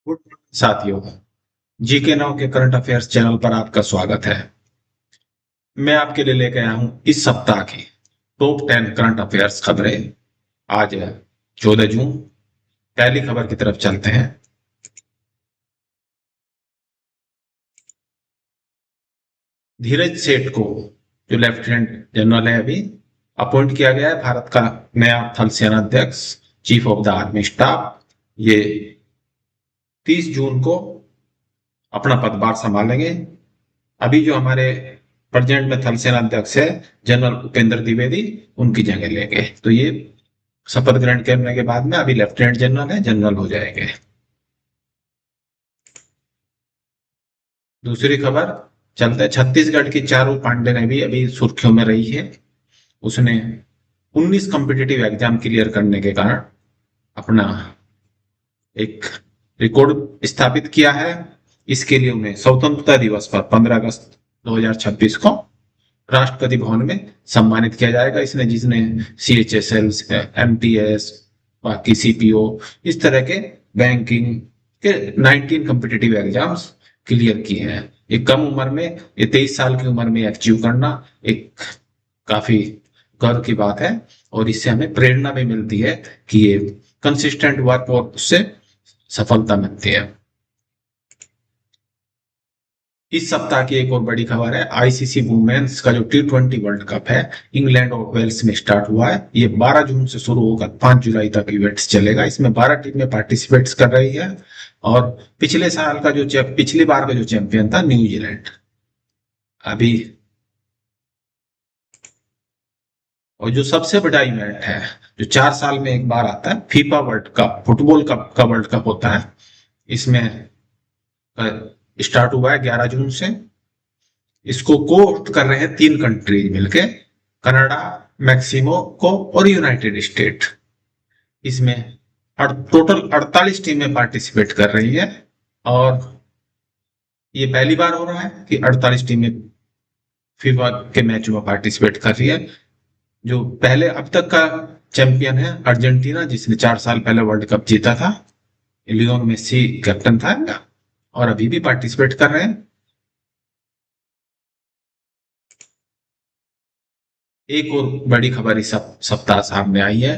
Good morning साथियों। GK now के current affairs channel पर आपका स्वागत है। मैं आपके लिए लेकर आया हूं इस सप्ताह की टॉप 10 करंट अफेयर्स खबरें। आज है 14 जून। पहली खबर की तरफ चलते हैं। धीरज सेठ को, जो लेफ्टिनेंट जनरल है, अभी अपॉइंट किया गया है भारत का नया थल सेना अध्यक्ष, chief of the army staff. ये 30 जून को अपना पदभार संभालेंगे। अभी जो हमारे प्रेजेंट में थल सेना अध्यक्ष है जनरल उपेंद्र द्विवेदी, उनकी जगह लेंगे। तो ये शपथ ग्रहण करने के बाद में अभी लेफ्टिनेंट जनरल है, जनरल हो जाएंगे। दूसरी खबर चलते हैं। छत्तीसगढ़ की चारू पांडे ने भी अभी सुर्खियों में रही है। उसने 19 कॉम्पिटिटिव एग्जाम क्लियर करने के कारण अपना एक रिकॉर्ड स्थापित किया है। इसके लिए उन्हें स्वतंत्रता दिवस पर 15 अगस्त 2026 को राष्ट्रपति भवन में सम्मानित किया जाएगा। इसने जिसने CHSL, MTS, बाकी CPO, इस तरह के बैंकिंग के 19 कॉम्पिटिटिव एग्जाम्स क्लियर किए हैं। ये कम उम्र में, ये 23 साल की उम्र में अचीव करना एक काफी गर्व की बात है। और इससे हमें प्रेरणा भी मिलती है कि ये कंसिस्टेंट वर्क और उससे सफलता मिलती है। इस सप्ताह की एक और बड़ी खबर है। आईसीसी वुमेन्स का जो T20 वर्ल्ड कप है, इंग्लैंड और वेल्स में स्टार्ट हुआ है। ये 12 जून से शुरू होकर 5 जुलाई तक इवेंट्स चलेगा। इसमें 12 टीमें पार्टिसिपेट्स कर रही है। और पिछली बार का जो चैंपियन था न्यूजीलैंड। अभी और जो सबसे बड़ा इवेंट है, जो 4 साल में एक बार आता है, FIFA world cup, football cup का वर्ल्ड कप होता है। इसमें स्टार्ट हुआ है 11 जून से। इसको कोस्ट कर रहे हैं 3 कंट्रीज मिलके, कनाडा, मैक्सिको और यूनाइटेड स्टेट। इसमें टोटल 48 टीमें पार्टिसिपेट कर रही है। और ये पहली बार हो रहा है कि 48 टीमें फीफा के मैच में पार्टिसिपेट कर रही है। जो पहले अब तक का चैंपियन है अर्जेंटीना, जिसने 4 साल पहले वर्ल्ड कप जीता था। लियोन मेसी कैप्टन था और अभी भी पार्टिसिपेट कर रहे हैं। एक और बड़ी खबर इस सप्ताह सामने आई है।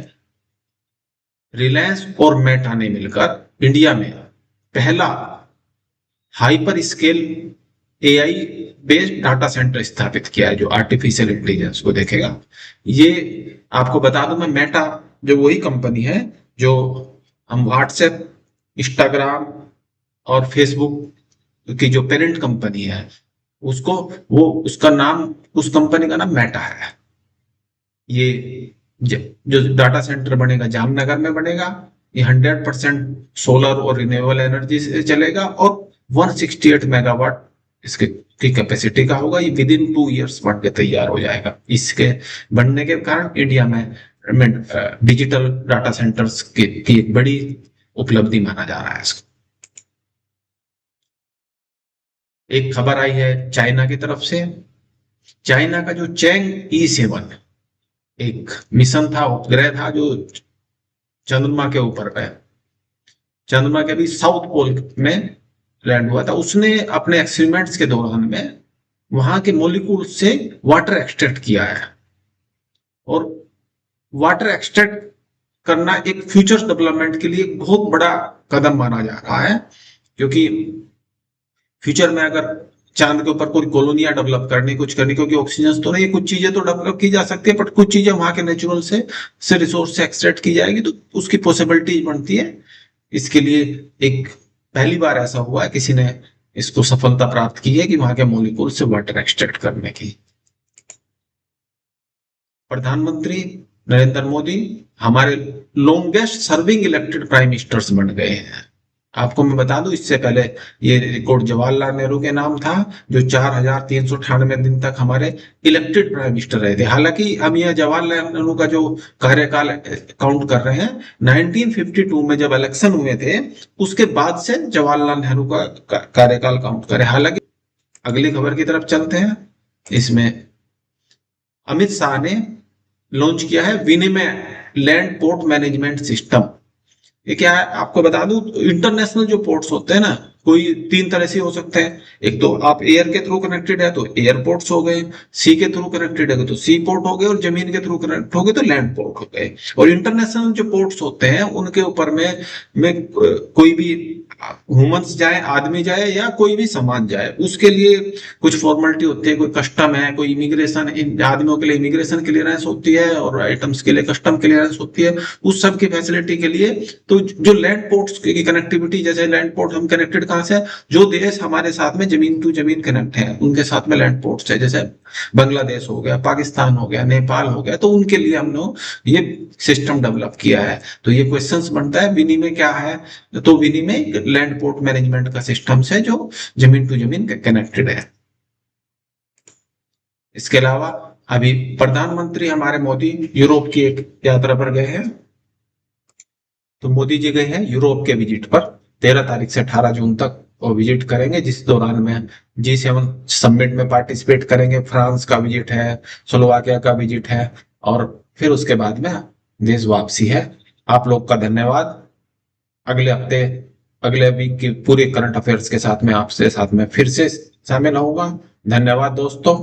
रिलायंस और मेटा ने मिलकर इंडिया में पहला hyper scale AI based data centre स्थापित किया है, जो आर्टिफिशियल इंटेलिजेंस को देखेगा। ये आपको बता दूं मैं, मेटा जो वही कंपनी है जो हम व्हाट्सएप, इंस्टाग्राम और फेसबुक की जो पेरेंट कंपनी है, उसको वो उसका नाम, उस कंपनी का नाम मेटा है। ये जो डाटा सेंटर बनेगा जामनगर में बनेगा। ये 100% सोलर और रिन्यूएबल एनर्जी से चलेगा और 168 मेगावाट इसके की कैपेसिटी का होगा। ये विद इन 2 इयर्स बन के तैयार हो जाएगा। इसके बनने के कारण इंडिया में डिजिटल डाटा सेंटर्स की एक बड़ी उपलब्धि माना जा रहा है इसको। एक खबर आई है चाइना की तरफ से। चाइना का जो चैंग E7 एक मिशन था, उपग्रह था, जो चंद्रमा के ऊपर है, चंद्रमा के भी साउथ पोल में लैंड हुआ था। उसने अपने एक्सपेरिमेंट्स के दौरान में वहां के मोलिक्यूल से वाटर एक्सट्रैक्ट किया है। और वाटर एक्सट्रैक्ट करना एक फ्यूचर डेवलपमेंट के लिए एक बहुत बड़ा कदम माना जा रहा है। क्योंकि फ्यूचर में अगर चांद के ऊपर कोई कॉलोनियां डेवलप करनी, कुछ करनी, क्योंकि ऑक्सीजन तो नहीं, कुछ चीजें तो डेवलप की जा सकती है, बट कुछ चीजें वहां के नेचुरल से रिसोर्स से एक्सट्रैक्ट की जाएगी, तो उसकी पॉसिबिलिटी बनती है। इसके लिए एक पहली बार ऐसा हुआ है, किसी ने इसको सफलता प्राप्त की है कि वहां के मोलिक्यूल से वाटर एक्सट्रैक्ट करने की। प्रधानमंत्री नरेंद्र मोदी हमारे longest serving elected prime ministers बन गए हैं। आपको मैं बता दूं, इससे पहले ये रिकॉर्ड जवाहरलाल नेहरू के नाम था, जो 4,398 दिन तक हमारे इलेक्टेड प्राइम मिनिस्टर रहे थे। हालांकि हम यह जवाहरलाल नेहरू का जो कार्यकाल काउंट कर रहे हैं, 1952 में जब इलेक्शन हुए थे, उसके बाद से जवाहरलाल नेहरू का कार्यकाल काउंट करें। हालांकि अगली खबर की तरफ चलते हैं। इसमें अमित शाह ने लॉन्च किया है विनिमय लैंड पोर्ट मैनेजमेंट सिस्टम। ये क्या है आपको बता दूं, इंटरनेशनल जो पोर्ट्स होते हैं ना, कोई तीन तरह से हो सकते हैं। एक तो आप एयर के थ्रू कनेक्टेड है तो एयरपोर्ट्स हो गए, सी के थ्रू कनेक्टेड है तो सी पोर्ट हो गए, और जमीन के थ्रू कनेक्ट हो गए तो लैंड पोर्ट हो गए। और इंटरनेशनल जो पोर्ट्स होते हैं उनके ऊपर में कोई भी ह्यूमंस जाए, आदमी जाए या कोई भी सामान जाए, उसके लिए कुछ फॉर्मेलिटी होती है, कोई कस्टम है, कोई इमिग्रेशन, आदमियों के लिए इमिग्रेशन क्लियरेंस होती है और आइटम्स के लिए कस्टम क्लियरेंस होती है, उस सब की फैसिलिटी के लिए। तो जो लैंड पोर्ट्स की कनेक्टिविटी, जैसे लैंड पोर्ट हम कनेक्टेड कहां से, जो देश हमारे साथ में जमीन टू जमीन कनेक्ट है उनके साथ में लैंड पोर्ट्स है, जैसे बांग्लादेश हो गया, पाकिस्तान हो गया, नेपाल हो गया, तो उनके लिए हमने ये सिस्टम डेवलप किया है। तो ये क्वेश्चंस बनता है विनिमय क्या है, तो विनिमय लैंड पोर्ट मैनेजमेंट का सिस्टम है जो जमीन टू जमीन कनेक्टेड है। इसके अलावा अभी प्रधानमंत्री हमारे मोदी यूरोप की एक यात्रा पर गए हैं। तो मोदी जी गए हैं यूरोप के विजिट पर, 13 तारीख से 18 जून तक वो विजिट करेंगे, जिस दौरान में G7 समिट में पार्टिसिपेट करेंगे। फ्रांस का विजिट है, स्लोवाकिया का विजिट है, और फिर उसके बाद में देश वापसी है। आप लोग का धन्यवाद। अगले हफ्ते, अगले वीक की पूरे करंट अफेयर्स के साथ में आपसे साथ में फिर से शामिल होऊंगा। धन्यवाद दोस्तों।